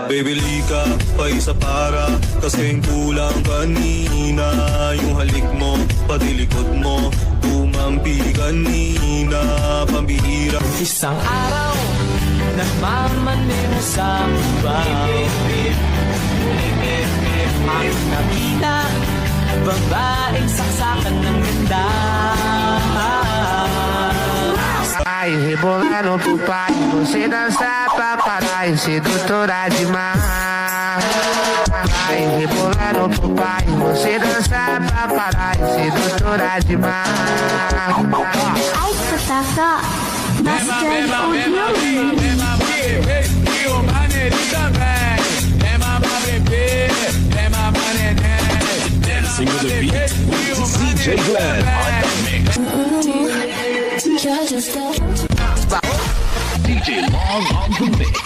Bibili ka pa isa para kasing kulang kanina. Yung halik mo, pati likod mo, tumampi kanina. Pambihira. Isang araw, nagmamanin sa babaw. Ang nakita, babaeng saksakan ng ganda. Ai, rebolando pro pai, você dança pra parar e sedutora demais. Ai, rebolando pro pai, você dança pra parar e sedutora demais. Ai, Kotaka, Master Audio. E o maneirinho também. É mamar bebê, é mamar neném. Single the beat with DJ Glenn on the mix. DJ Long on the mix.